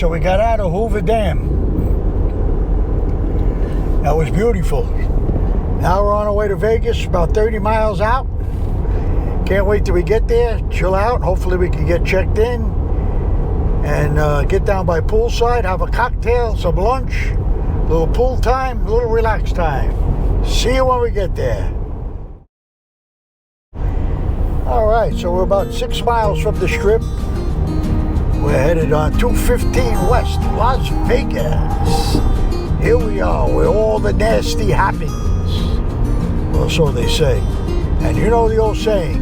so we got out of Hoover Dam. That was beautiful. Now we're on our way to Vegas, about 30 miles out. Can't wait till we get there, chill out. Hopefully we can get checked in and get down by poolside, have a cocktail, some lunch, a little pool time, a little relax time. See you when we get there. All right, so we're about 6 miles from the Strip. We're headed on 215 West, Las Vegas. Here we are, where all the nasty happens. Well, so they say. And you know the old saying.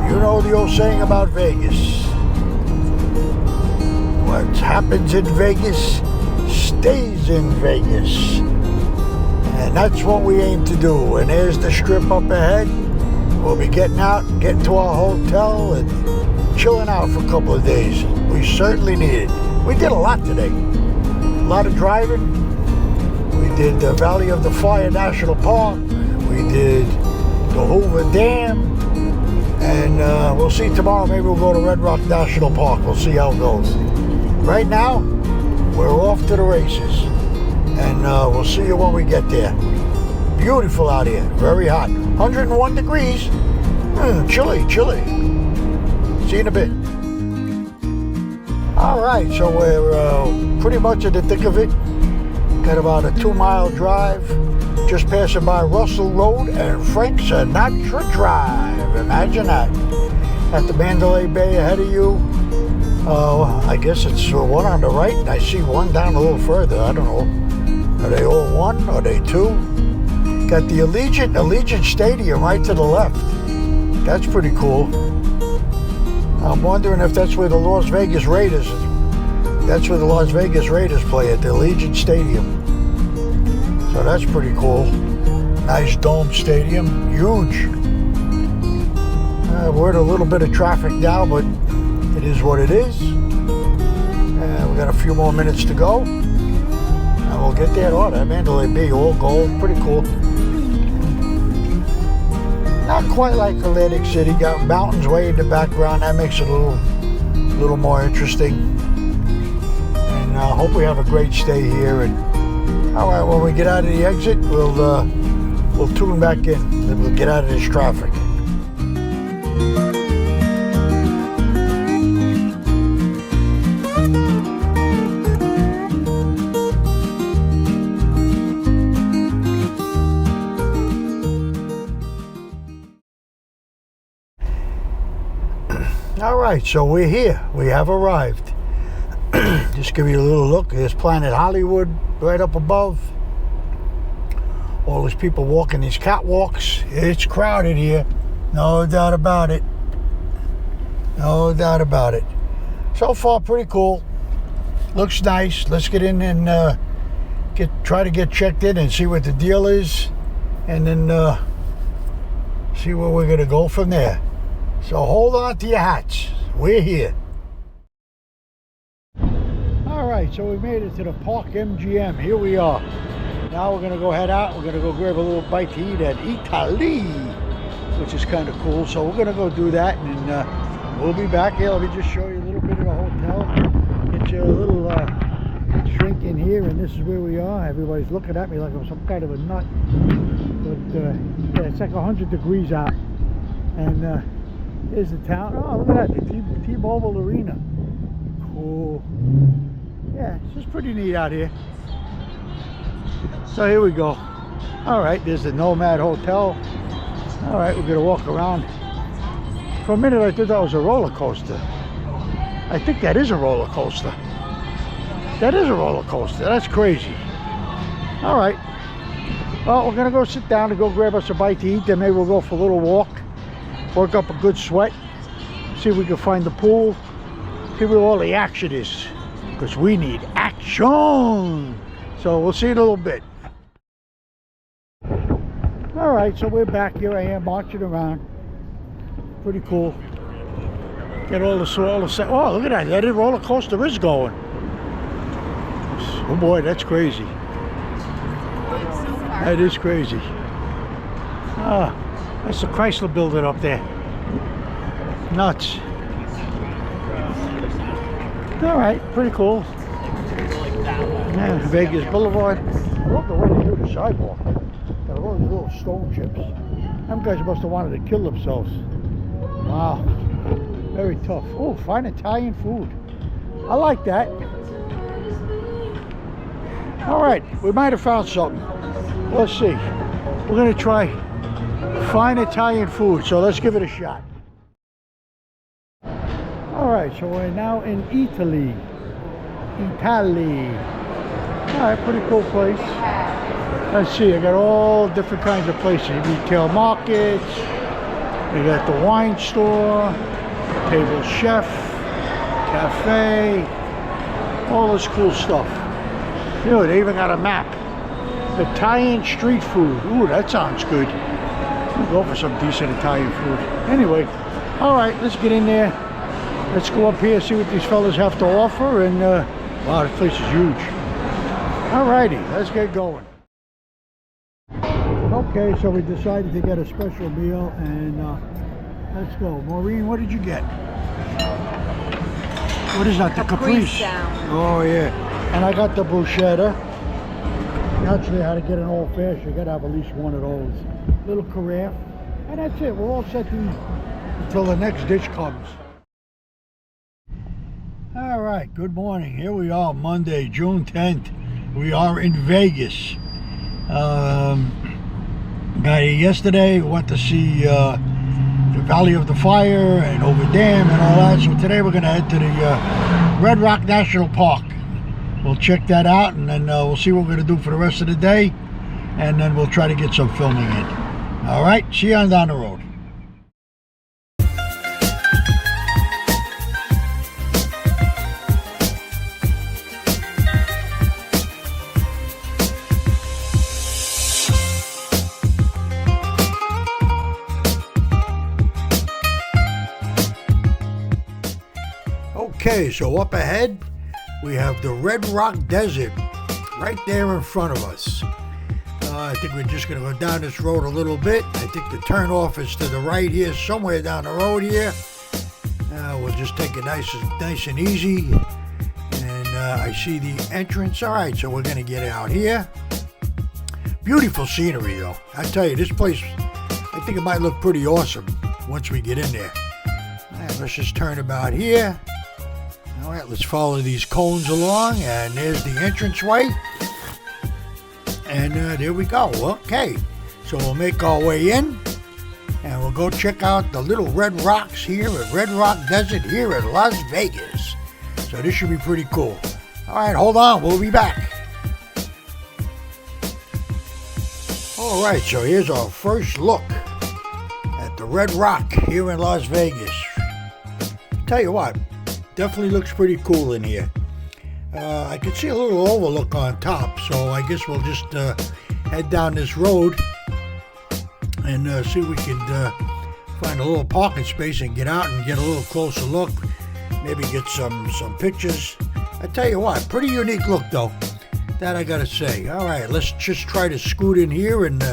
You know the old saying about Vegas. What happens in Vegas stays in Vegas. And that's what we aim to do. And there's the Strip up ahead. We'll be getting out, getting to our hotel, and chilling out for a couple of days. We certainly need it. We did a lot today. A lot of driving. We did the Valley of the Fire National Park. We did the Hoover Dam. And we'll see tomorrow. Maybe we'll go to Red Rock National Park. We'll see how it goes. Right now, we're off to the races. And we'll see you when we get there. Beautiful out here. Very hot. 101 degrees. Chilly. See you in a bit. All right, so we're pretty much in the thick of it. Got about a 2-mile drive. Just passing by Russell Road and Frank Sinatra Drive. Imagine that. At the Mandalay Bay ahead of you. I guess it's one on the right, and I see one down a little further. I don't know. Are they all one? Are they two? Got the Allegiant Stadium right to the left. That's pretty cool. I'm wondering if that's where the Las Vegas Raiders play at the Allegiant Stadium. So that's pretty cool. Nice dome stadium, huge. We're in a little bit of traffic now, but it is what it is. We got a few more minutes to go. And we'll get there. Oh, that Mandalay Bay, all gold, pretty cool. Not quite like Atlantic City. Got mountains way in the background. That makes it a little more interesting. And I hope we have a great stay here. And all right, when we get out of the exit, we'll tune back in. Then we'll get out of this traffic. All right, so we're here. We have arrived. Just give you a little look. There's Planet Hollywood right up above. All these people walking these catwalks. It's crowded here. No doubt about it. No doubt about it. So far, pretty cool. Looks nice. Let's get in and try to get checked in and see what the deal is. And then see where we're going to go from there. So hold on to your hats. We're here. All right, so we made it to the Park MGM. Here we are. Now we're going to go head out. We're going to go grab a little bite to eat at Italy, which is kind of cool. So we're going to go do that, and we'll be back here. Let me just show you a little bit of the hotel. Get you a little shrink in here, and this is where we are. Everybody's looking at me like I'm some kind of a nut. But yeah, it's like 100 degrees out. And here's the town. Oh, look at that, the T-Mobile Arena. Cool. Yeah, it's just pretty neat out here. So here we go. All right, there's the Nomad Hotel. All right, we're gonna walk around. For a minute, I thought that was a roller coaster. I think that is a roller coaster. That is a roller coaster. That's crazy. All right. Well, we're gonna go sit down and go grab us a bite to eat. Then maybe we'll go for a little walk. Work up a good sweat, see if we can find the pool, see where all the action is, because we need action. So we'll see in a little bit. All right, so we're back. Here I am marching around. Pretty cool. Get all the set. Oh, look at that. That roller coaster is going. Oh boy, that's crazy. That is crazy. That's the Chrysler building up there. Nuts. All right, pretty cool. Yeah, Vegas Boulevard. I love the way they do the sidewalk. Got all these little stone chips. Them guys must have wanted to kill themselves. Wow, very tough. Oh, fine Italian food. I like that. All right, we might have found something. Let's see. We're gonna try fine Italian food, so let's give it a shot. All right, so we're now in Italy. All right, pretty cool place. Let's see, I got all different kinds of places. Retail markets, we got the wine store, table chef, cafe, all this cool stuff. You know, they even got a map. Italian street food. Ooh, that sounds good. We'll go for some decent Italian food. Anyway, all right, let's get in there. Let's go up here, see what these fellas have to offer, and wow, this place is huge. Alrighty, let's get going. Okay, so we decided to get a special meal, and let's go. Maureen, what did you get? What is that, the caprese? Oh yeah, and I got the bruschetta. Naturally, I had to get an old fashioned. You gotta have at least one of those. Little carafe, and that's it. We're all set until the next dish comes. All right, good morning. Here we are, Monday, June 10th. We are in Vegas. Got here yesterday. Went to see the Valley of the Fire and Over Dam and all that. So today we're gonna head to the Red Rock National Park. We'll check that out, and then we'll see what we're gonna do for the rest of the day, and then we'll try to get some filming in. All right, see you on down the road. Okay, so up ahead, we have the Red Rock Desert right there in front of us. I think we're just going to go down this road a little bit. I think the turnoff is to the right here, somewhere down the road here. We'll just take it nice and easy. And I see the entrance. All right, so we're going to get out here. Beautiful scenery, though. I tell you, this place, I think it might look pretty awesome once we get in there. All right, let's just turn about here. All right, let's follow these cones along, and there's the entranceway. And there we go. Okay, so we'll make our way in, and we'll go check out the little red rocks here at Red Rock Desert here at Las Vegas. So this should be pretty cool. All right, hold on, we'll be back. All right, so here's our first look at the Red Rock here in Las Vegas. Tell you what, definitely looks pretty cool in here. I can see a little overlook on top, so I guess we'll just head down this road and see if we can find a little parking space and get out and get a little closer look. Maybe get some pictures. I tell you what, pretty unique look though, that I gotta say. All right, let's just try to scoot in here and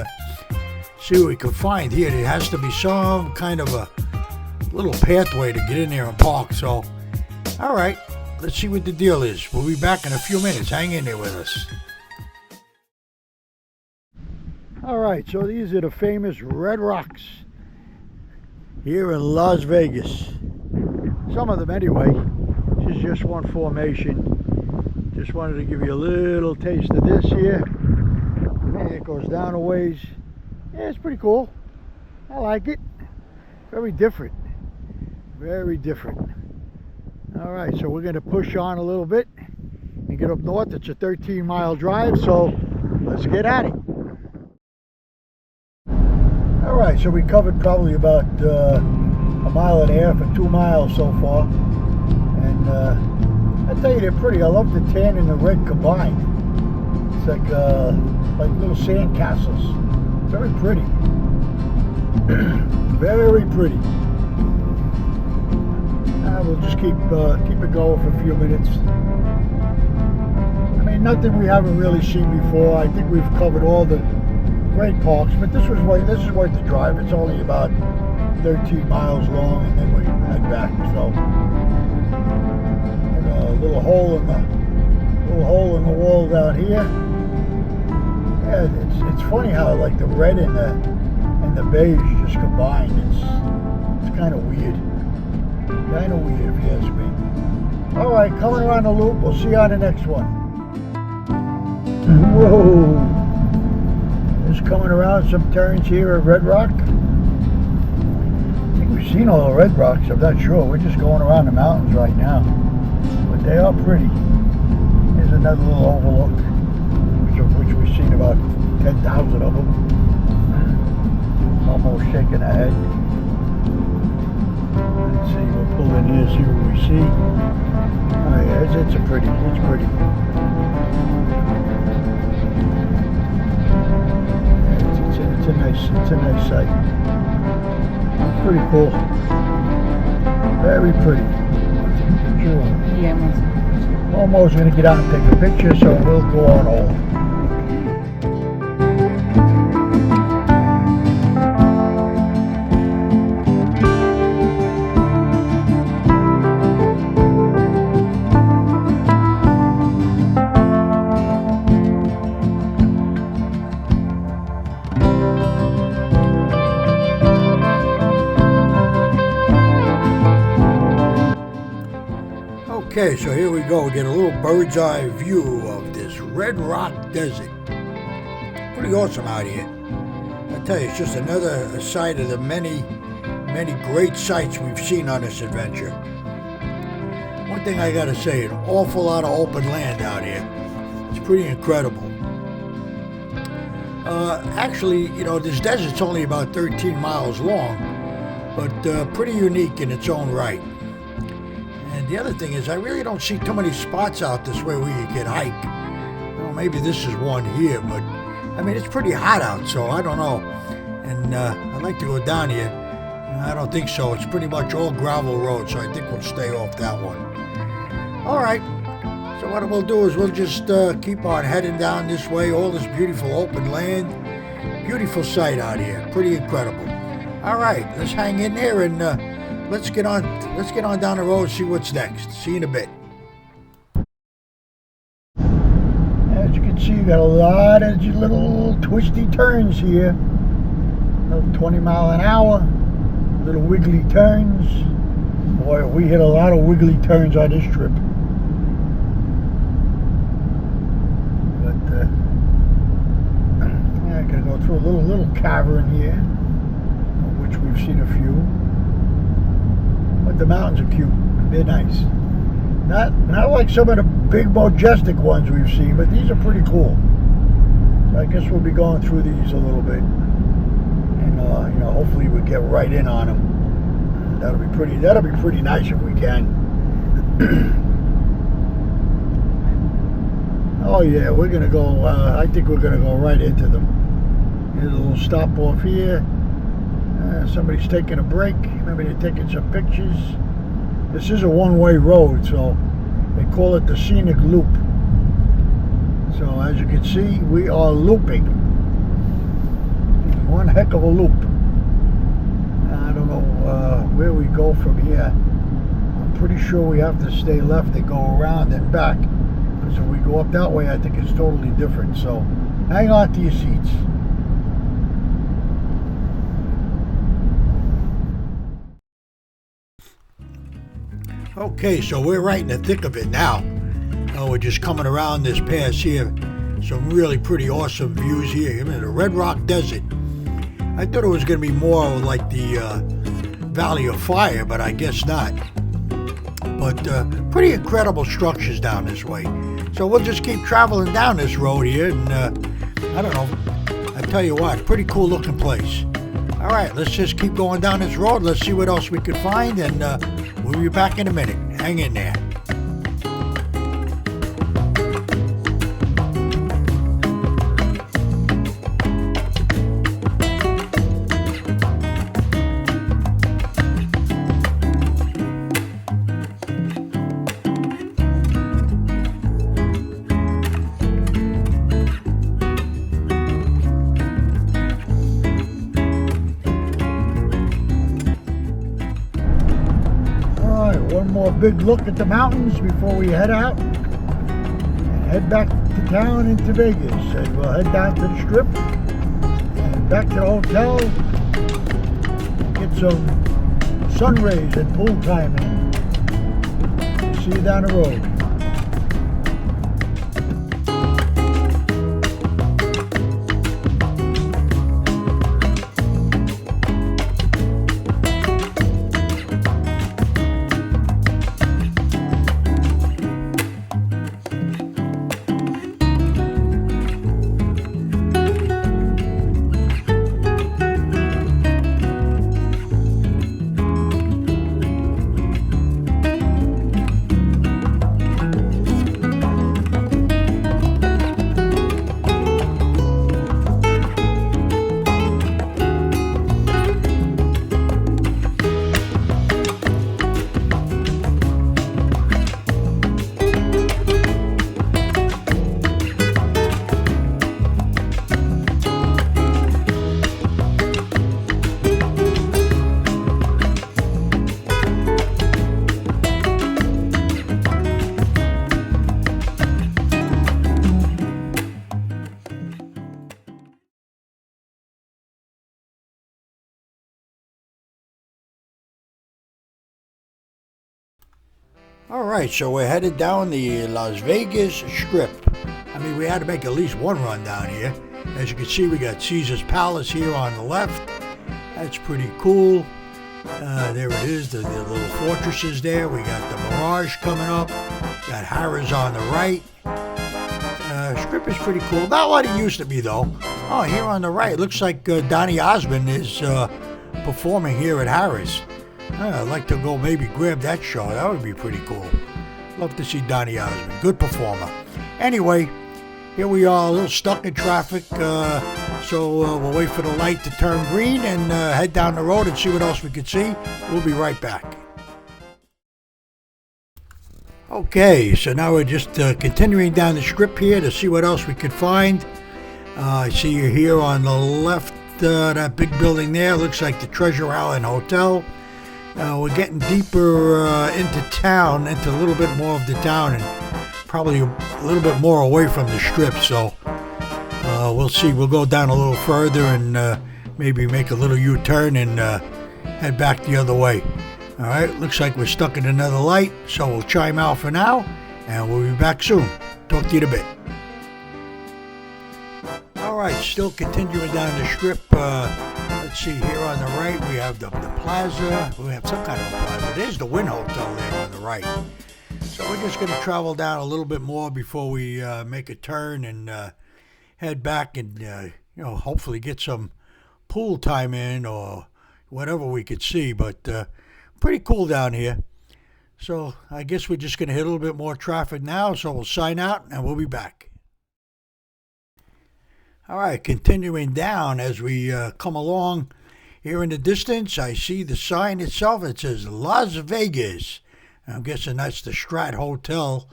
see what we can find here. There has to be some kind of a little pathway to get in there and park, so all right, let's see what the deal is. We'll be back in a few minutes. Hang in there with us. All right, so these are the famous Red Rocks here in Las Vegas. Some of them anyway. This is just one formation. Just wanted to give you a little taste of this here. And it goes down a ways. Yeah, it's pretty cool. I like it. Very different. Very different. All right, so we're going to push on a little bit and get up north. It's a 13-mile drive, so let's get at it. All right, so we covered probably about a mile and a half or 2 miles so far. And I tell you, they're pretty. I love the tan and the red combined. It's like little sand castles. Very pretty. Very pretty. We'll just keep it going for a few minutes. I mean, nothing we haven't really seen before. I think we've covered all the great parks, but this is worth the drive. It's only about 13 miles long, and then we head back. So, little hole in the wall down here. Yeah, it's funny how like the red and the beige just combined. It's kind of weird. Kind of weird if you ask me. All right, coming around the loop. We'll see you on the next one. Whoa! Just coming around some turns here at Red Rock. I think we've seen all the red rocks. I'm not sure. We're just going around the mountains right now, but they are pretty. Here's another little overlook, which we've seen about 10,000 of them. Almost shaking our head. Let's see, we'll pull in here, see what we see. Oh yeah, it's pretty. Yeah, it's a nice sight. It's pretty cool. Very pretty. Take a picture. Yeah, Almost gonna get out and take a picture, so we'll go on hold. Okay, so here we go. We get a little bird's eye view of this Red Rock Desert. Pretty awesome out here. I tell you, it's just another site of the many great sights we've seen on this adventure. One thing I gotta say, an awful lot of open land out here. It's pretty incredible. Actually, you know, this desert's only about 13 miles long, but pretty unique in its own right. And the other thing is, I really don't see too many spots out this way where you can hike. Well, maybe this is one here, but I mean, it's pretty hot out, so I don't know. And I'd like to go down here. I don't think so. It's pretty much all gravel road, so I think we'll stay off that one. All right. So what we'll do is we'll just keep on heading down this way. All this beautiful open land. Beautiful sight out here. Pretty incredible. All right. Let's hang in there and let's get on down the road and see what's next. See you in a bit. As you can see, you got a lot of little twisty turns here. Little 20 mile an hour, little wiggly turns. Boy, we hit a lot of wiggly turns on this trip. But yeah, I gotta go through a little cavern here, which we've seen a few. But the mountains are cute. They're nice. Not like some of the big majestic ones we've seen, but these are pretty cool. So I guess we'll be going through these a little bit, and you know, hopefully we get right in on them. That'll be pretty nice if we can. Oh yeah, we're gonna go. I think we're gonna go right into them. Here's a little stop off here. Somebody's taking a break. Maybe they're taking some pictures. This is a one-way road, so they call it the scenic loop. So as you can see, we are looping. One heck of a loop. I don't know where we go from here. I'm pretty sure we have to stay left and go around and back. Because if we go up that way, I think it's totally different. So hang on to your seats. Okay, so we're right in the thick of it now. We're just coming around this pass here. Some really pretty awesome views here. I mean, the Red Rock Desert. I thought it was going to be more like the Valley of Fire, but I guess not. But pretty incredible structures down this way. So we'll just keep traveling down this road here, and I don't know. I tell you what, pretty cool looking place. All right, let's just keep going down this road. Let's see what else we can find, and we'll be back in a minute. Hang in there. big look at the mountains before we head out and head back to town into Vegas. And we'll head down to the Strip and back to the hotel, get some sun rays and pool time in. See you down the road. Alright, so we're headed down the Las Vegas Strip. I mean, we had to make at least one run down here. As you can see, we got Caesar's Palace here on the left. That's pretty cool. There it is, the little fortresses there. We got the Mirage coming up. Got Harrah's on the right. Strip is pretty cool. Not what it used to be, though. Oh, here on the right, looks like Donny Osmond is performing here at Harrah's. I'd like to go maybe grab that show. That would be pretty cool. Love to see Donny Osmond. Good performer. Anyway, here we are, a little stuck in traffic. So we'll wait for the light to turn green and head down the road and see what else we can see. We'll be right back. Okay, so now we're just continuing down the Strip here to see what else we can find. I see you here on the left, that big building there. Looks like the Treasure Island Hotel. We're getting deeper into town, into a little bit more of the town, and probably a little bit more away from the Strip. So we'll see. We'll go down a little further and maybe make a little U-turn and head back the other way. All right, looks like we're stuck in another light, so we'll chime out for now, and we'll be back soon. Talk to you in a bit. All right, still continuing down the Strip. Let's see, here on the right we have the plaza. We have some kind of a plaza. There's the Wynn Hotel there on the right. So we're just going to travel down a little bit more before we make a turn and head back and hopefully get some pool time in or whatever we could see. But pretty cool down here. So I guess we're just going to hit a little bit more traffic now. So we'll sign out and we'll be back. All right, continuing down as we come along. Here in the distance, I see the sign itself. It says Las Vegas. I'm guessing that's the Strat Hotel.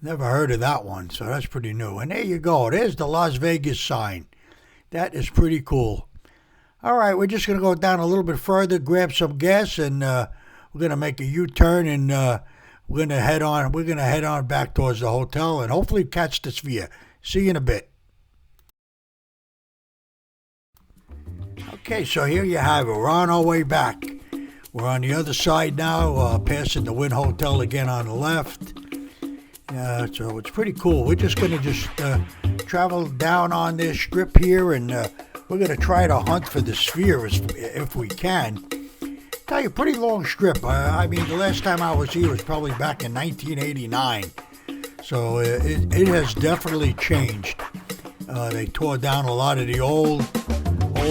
Never heard of that one, so that's pretty new. And there you go. There's the Las Vegas sign. That is pretty cool. All right, we're just going to go down a little bit further, grab some gas, and we're going to make a U-turn, and we're going to head on. We're going to head on back towards the hotel and hopefully catch the Sphere. See you in a bit. Okay, so here you have it. We're on our way back. We're on the other side now, passing the Wynn Hotel again on the left. So it's pretty cool. We're just going to travel down on this strip here, and we're going to try to hunt for the Sphere if we can. Tell you, pretty long strip. I mean, the last time I was here was probably back in 1989. So it has definitely changed. They tore down a lot of the old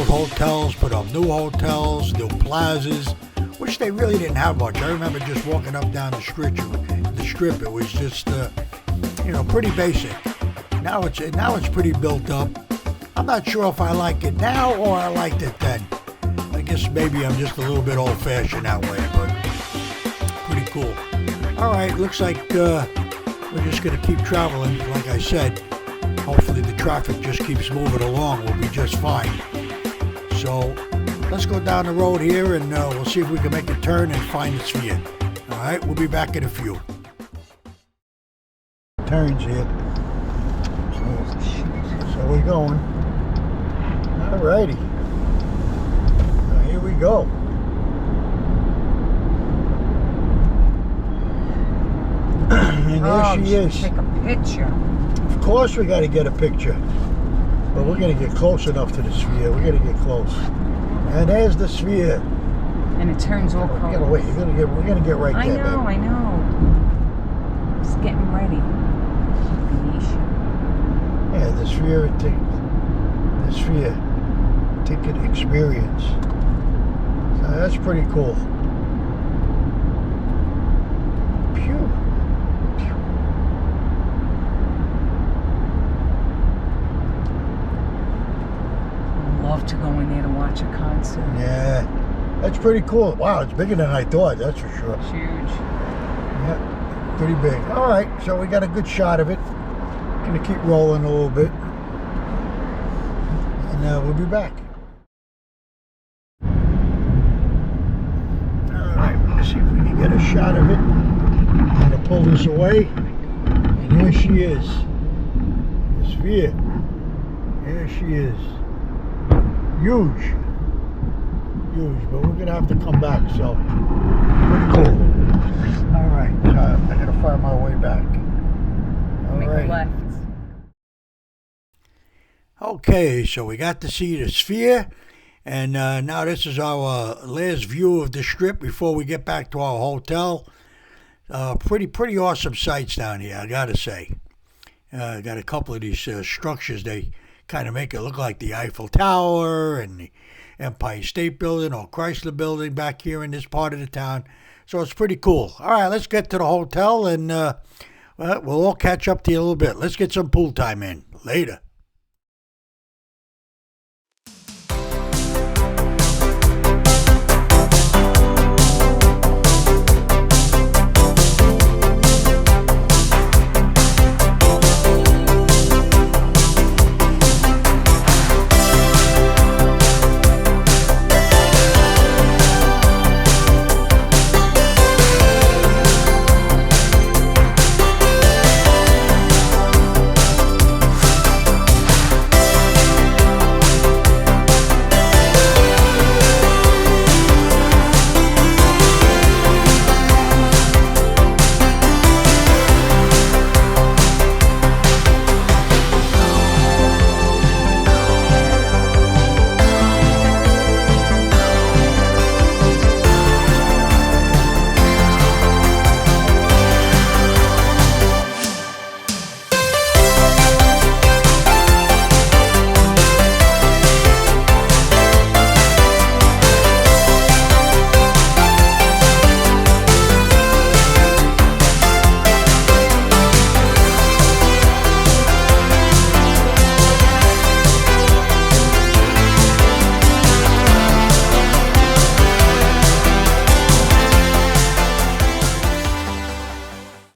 hotels, put up new hotels, new plazas, which they really didn't have much. I remember just walking up down the strip. It was just, pretty basic. Now it's pretty built up. I'm not sure if I like it now or I liked it then. I guess maybe I'm just a little bit old-fashioned that way, but pretty cool. All right, looks like we're just going to keep traveling. Like I said, hopefully the traffic just keeps moving along. We'll be just fine. So let's go down the road here and we'll see if we can make a turn and find the Sphere. All right, we'll be back in a few. Turns here. So we're going. All righty. Now here we go. And there she is. Take a picture. Of course we got to get a picture. But we're going to get close enough to the sphere. We're going to get close. And there's the sphere. And it turns all We're colors. going to wait. We're going to get right there, baby. I know. Just getting ready. Yeah, the sphere ticket experience. So that's pretty cool. Phew. Love to go in there to watch a concert. Yeah, that's pretty cool. Wow, it's bigger than I thought, that's for sure. It's huge. Yeah, pretty big. All right, so we got a good shot of it. Gonna keep rolling a little bit. And we'll be back. All right, let's see if we can get a shot of it. I'm gonna pull this away. And here she is. The sphere. Here she is. Huge. Huge, but we're gonna have to come back, so pretty cool. All right, I gotta find my way back. All Make a right. left. Okay, so we got to see the sphere, and now this is our last view of the strip before we get back to our hotel. Pretty awesome sights down here, I gotta say. Got a couple of these structures. They kind of make it look like the Eiffel Tower and the Empire State Building or Chrysler Building back here in this part of the town. So it's pretty cool. All right, let's get to the hotel, and we'll all catch up to you a little bit. Let's get some pool time in. Later.